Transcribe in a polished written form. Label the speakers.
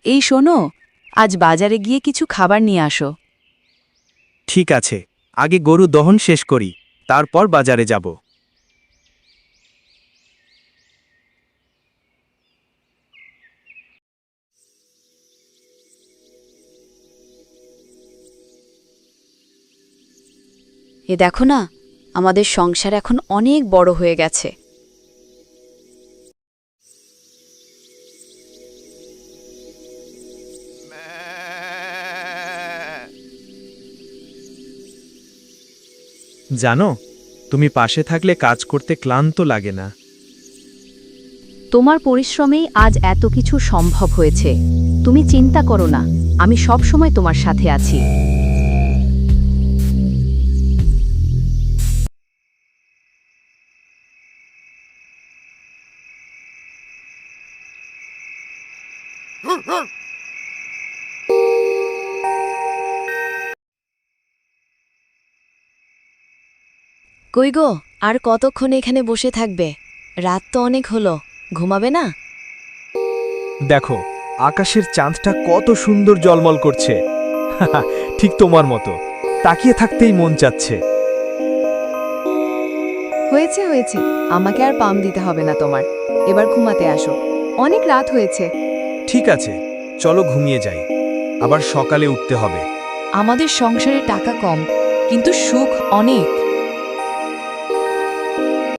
Speaker 1: এই শোনো, আজ বাজারে গিয়ে কিছু খাবার নিয়ে আসো।
Speaker 2: ঠিক আছে, আগে গরু দহন শেষ করি, তারপর বাজারে যাব।
Speaker 1: এ দেখো না, আমাদের সংসার এখন অনেক বড় হয়ে গেছে।
Speaker 2: জানো, তুমি পাশে থাকলে কাজ করতে ক্লান্ত লাগে না।
Speaker 1: তোমার পরিশ্রমেই আজ এত কিছু সম্ভব হয়েছে। তুমি চিন্তা করো না, আমি সব সময় তোমার সাথে আছি। কই গো, আর কতক্ষণ এখানে বসে থাকবে? রাত তো অনেক হলো, ঘুমাবে না?
Speaker 2: দেখো, আকাশের চাঁদটা কত সুন্দর জলমল করছে। ঠিক তোমার মতো, তাকিয়ে থাকতেই মন চাচ্ছে।
Speaker 3: হয়েছে হয়েছে, আমাকে আর পাম দিতে হবে না তোমার। এবার ঘুমাতে আসো, অনেক রাত হয়েছে।
Speaker 2: ঠিক আছে, চলো ঘুমিয়ে যাই, আবার সকালে উঠতে হবে।
Speaker 3: আমাদের সংসারে টাকা কম, কিন্তু সুখ অনেক।